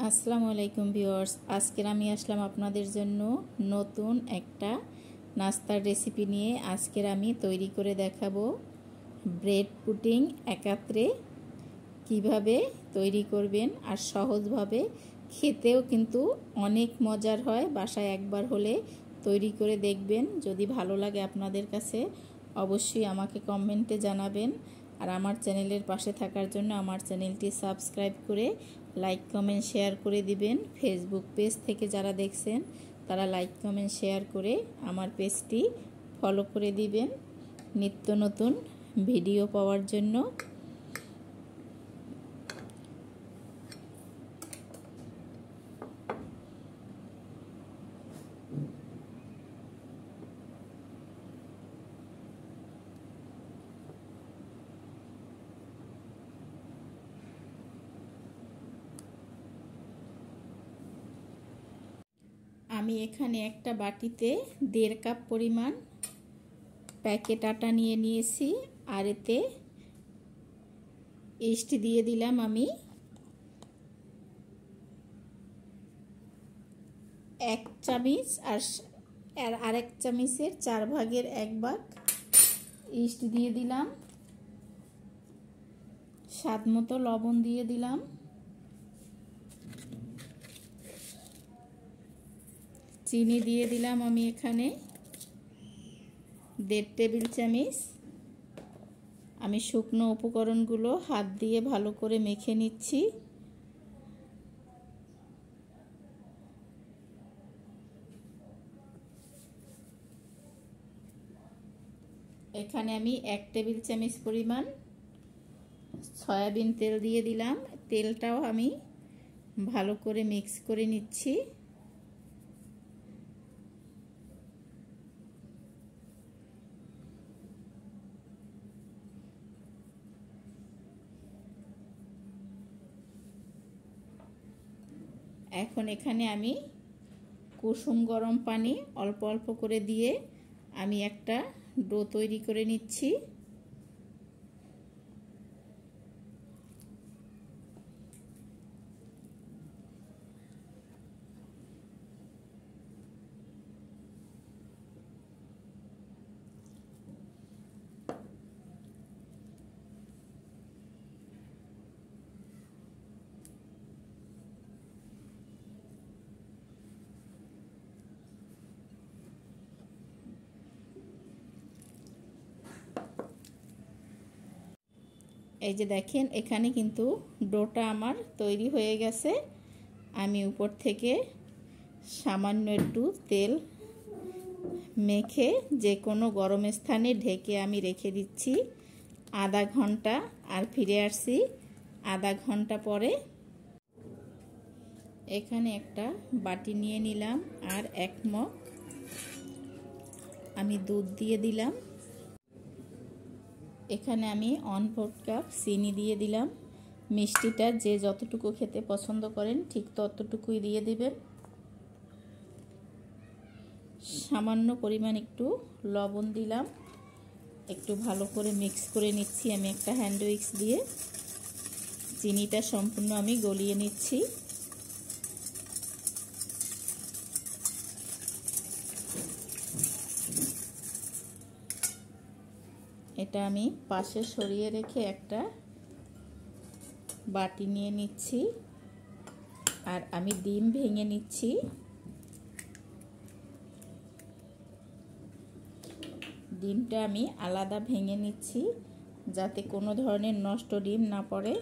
আসসালামু আলাইকুম ভিউয়ার্স, আজকে আমি আসলাম আপনাদের জন্য নতুন একটা নাস্তার রেসিপি নিয়ে। আজকে আমি তৈরি করে দেখাবো ব্রেড পুডিং। একাত্রে কিভাবে তৈরি করবেন আর সহজভাবে, খেতেও কিন্তু অনেক মজার হয়। বাসায় একবার হলে তৈরি করে দেখবেন। যদি ভালো লাগে আপনাদের কাছে অবশ্যই আমাকে কমেন্টে জানাবেন। আর আমার চ্যানেলের পাশে থাকার জন্য আমার চ্যানেলটি সাবস্ক্রাইব করে লাইক কমেন্ট শেয়ার করে দিবেন। ফেসবুক পেজ থেকে যারা দেখছেন তারা লাইক কমেন্ট শেয়ার করে আমার পেজটি ফলো করে দিবেন নিত্য নতুন ভিডিও পাওয়ার জন্য। আমি এখানে একটা বাটিতে 1.5 কাপ পরিমাণ প্যাকেট আটা নিয়ে নিয়েছি। আর এতে ইস্ট দিয়ে দিলাম আমি 1 চামচ, আর আরেক চামচের 4 ভাগের 1 ভাগ ইস্ট দিয়ে দিলাম। স্বাদ মতো লবণ দিয়ে দিলাম। চিনি দিয়ে দিলাম আমি এখানে 1.5 টেবিল চামচ। আমি শুকনো উপকরণগুলো হাত দিয়ে ভালো করে মেখে নিচ্ছি। এখানে আমি 1 টেবিল চামচ পরিমাণ সয়াবিন তেল দিয়ে দিলাম। তেলটাও আমি ভালো করে মিক্স করে নিচ্ছি। এখন এখানে আমি কুসুম গরম পানি অল্প অল্প করে দিয়ে আমি একটা ডো তৈরি করে নিচ্ছি। এই যে দেখেন, এখানে কিন্তু ডোটা আমার তৈরি হয়ে গেছে। আমি উপর থেকে সামান্য একটু তেল মেখে যে কোনো গরম স্থানে ঢেকে আমি রেখে দিচ্ছি আধা ঘন্টা। আর ফিরে আসছি আধা ঘন্টা পরে। এখানে একটা বাটি নিয়ে নিলাম আর 1 মগ আমি দুধ দিয়ে দিলাম। এখানে আমি 1/4 কাপ চিনি দিয়ে দিলাম। মিষ্টিটা যে যতটুকু খেতে পছন্দ করেন ঠিক ততটুকুই দিয়ে দিবেন। সামান্য পরিমাণ একটু লবণ দিলাম। একটু ভালো করে মিক্স করে নিচ্ছি আমি একটা হ্যান্ড উইক্স দিয়ে। চিনিটা সম্পূর্ণ আমি গলিয়ে নিচ্ছি। এটা আমি পাশে সরিয়ে রেখে একটা বাটি নিয়ে নিচ্ছি। আর আমি ডিম ভেঙে নিচ্ছি। ডিমটা আমি আলাদা ভেঙে নিচ্ছি যাতে কোনো ধরনের নষ্ট ডিম না পড়ে।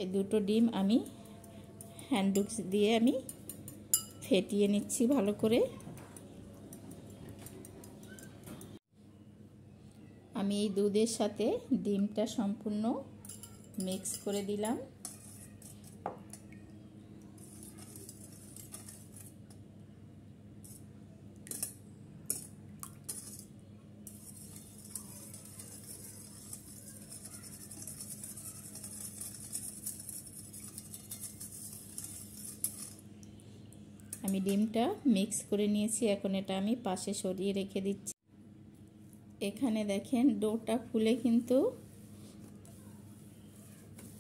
এই দুটো ডিম আমি হ্যান্ড উইক্স দিয়ে আমি ফেটিয়ে নিচ্ছি ভালো করে। আমি এই দুধের সাথে ডিমটা সম্পূর্ণ মিক্স করে দিলাম। আমি ডিমটা মিক্স করে নিয়েছি। এখন এটা আমি পাশে সরিয়ে রেখে দিচ্ছি। এখানে দেখেন ডোটা ফুলে কিন্তু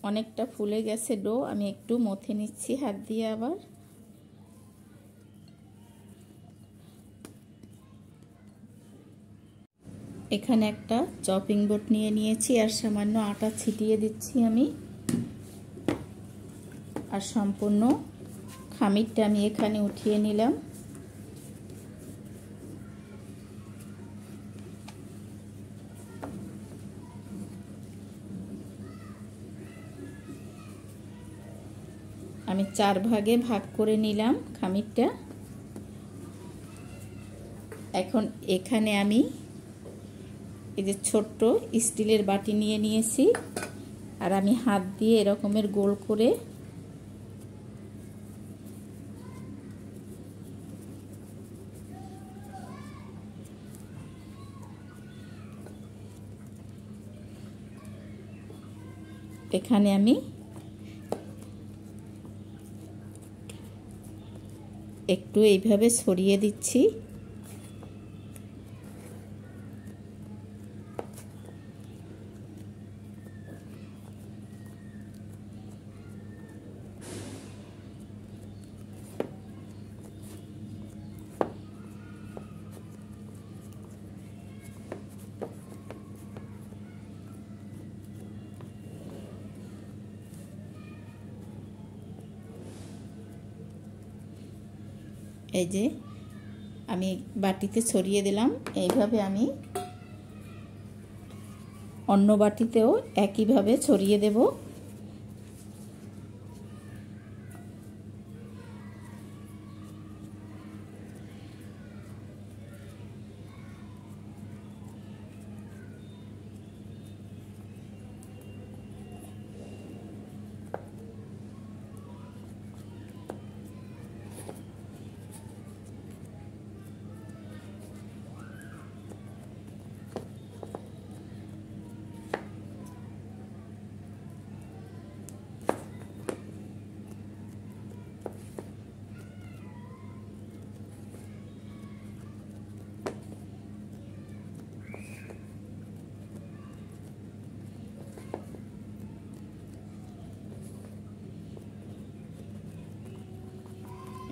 অনেকটা ফুলে গেছে ডো। আমি একটু মথে নিচ্ছি হাত দিয়ে আবার। এখানে একটা চপিং বোর্ড নিয়ে নিয়েছি আর সামান্য আটা ছিটিয়ে দিচ্ছি আমি। আর সম্পূর্ণ খামিরটা আমি এখানে উঠিয়ে নিলাম। আমি 4 ভাগে ভাগ করে নিলাম খামিরটা। এখন এখানে আমি এই যে ছোট্ট স্টিলের বাটি নিয়ে নিয়েছি আর আমি হাত দিয়ে এরকমের গোল করে এখানে আমি একটু এইভাবে ছড়িয়ে দিচ্ছি। এই যে আমি বাটিতে ছড়িয়ে দিলাম। এইভাবে আমি অন্য বাটিতেও একইভাবে ছড়িয়ে দেব।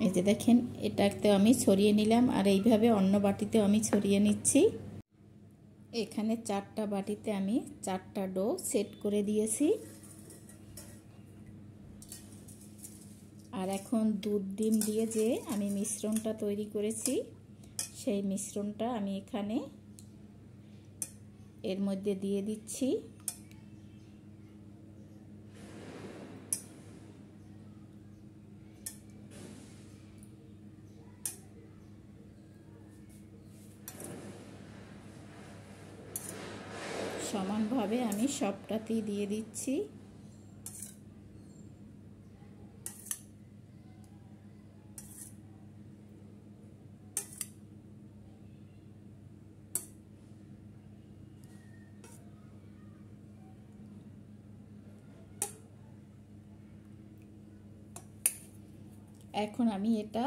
এই যে দেখেন এটাতেও আমি ছড়িয়ে নিলাম আর এইভাবে অন্য বাটিতেও আমি ছড়িয়ে নিচ্ছি। এখানে 4টা বাটিতে আমি 4টা ডো সেট করে দিয়েছি। আর এখন দুধ ডিম দিয়ে যে আমি মিশ্রণটা তৈরি করেছি সেই মিশ্রণটা আমি এখানে এর মধ্যে দিয়ে দিচ্ছি। সমানভাবে আমি সবটাতেই দিয়ে দিচ্ছি। এখন আমি এটা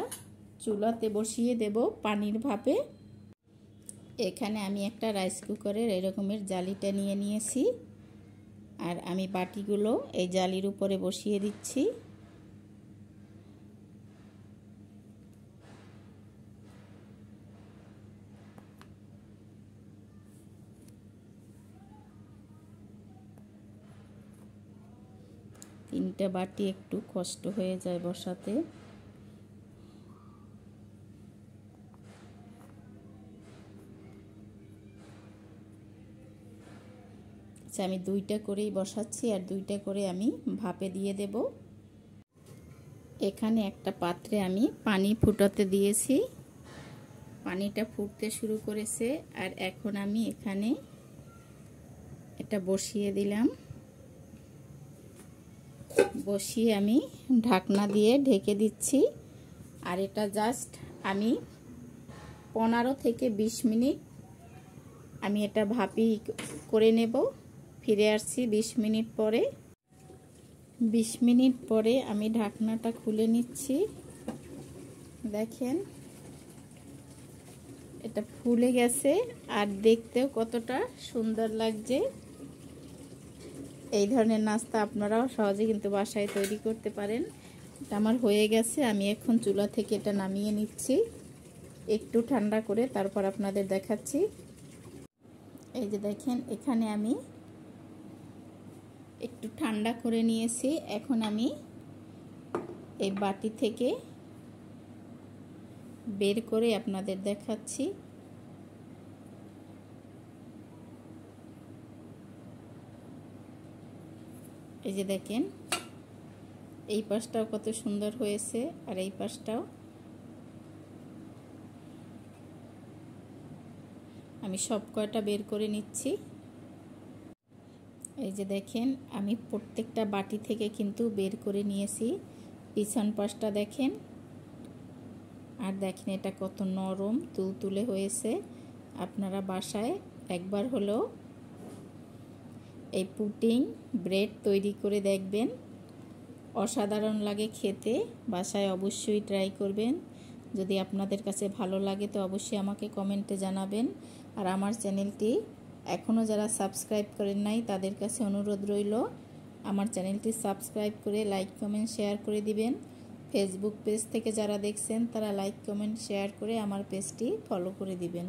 চুলাতে বসিয়ে দেব পানির ভাপে। এখানে আমি একটা রাইস কুকারের এরকমের জালিটা নিয়ে নিয়েছি আর আমি বাটিগুলো এই জালির উপরে বসিয়ে দিচ্ছি। তিনটা বাটি একটু কষ্ট হয়ে যায় বসাতে। আমি 2টা করেই বসাচ্ছি আর 2টা করে আমি ভাপে দিয়ে দেব। এখানে একটা পাত্রে আমি পানি ফুটাতে দিয়েছি, পানিটা ফুটতে শুরু করেছে আর এখন আমি এখানে এটা বসিয়ে দিলাম। বসিয়ে আমি ঢাকনা দিয়ে ঢেকে দিচ্ছি আর এটা জাস্ট আমি 15 থেকে 20 মিনিট আমি এটা ভাপি করে নেব। ফিরে আসছি 20 মিনিট পরে। 20 মিনিট পরে আমি ঢাকনাটা খুলে নিচ্ছি। দেখেন এটা ফুলে গেছে আর দেখতেও কতটা সুন্দর লাগছে। এই ধরনের নাস্তা আপনারাও সহজে কিন্তু বাসায় তৈরি করতে পারেন। এটা আমার হয়ে গেছে, আমি এখন চুলা থেকে এটা নামিয়ে নিচ্ছি, একটু ঠান্ডা করে তারপর আপনাদের দেখাচ্ছি। এই যে দেখেন, এখানে আমি একটু ঠান্ডা করে নিয়েছি। এখন আমি এই বাটি থেকে বের করে আপনাদের দেখাচ্ছি। এই যে দেখেন, এই পাশটাও কত সুন্দর হয়েছে আর এই পাশটাও। আমি সব কয়টা বের করে নিচ্ছি। এই যে দেখেন, আমি প্রত্যেকটা বাটি থেকে কিন্তু বের করে নিয়েছি। পিছন পাশটা দেখেন, আর দেখেন এটা কত নরম তুলতুলে হয়েছে। আপনারা বাসায় একবার হলেও এই পুডিং ব্রেড তৈরি করে দেখবেন, অসাধারণ লাগে খেতে। বাসায় অবশ্যই ট্রাই করবেন। যদি আপনাদের কাছে ভালো লাগে তো অবশ্যই আমাকে কমেন্টে জানাবেন। আর আমার চ্যানেলটি এখনও যারা সাবস্ক্রাইব করেন নাই তাদের কাছে অনুরোধ রইল, আমার চ্যানেলটি সাবস্ক্রাইব করে লাইক কমেন্ট শেয়ার করে দিবেন। ফেসবুক পেজ থেকে যারা দেখছেন তারা লাইক কমেন্ট শেয়ার করে আমার পেজটি ফলো করে দিবেন।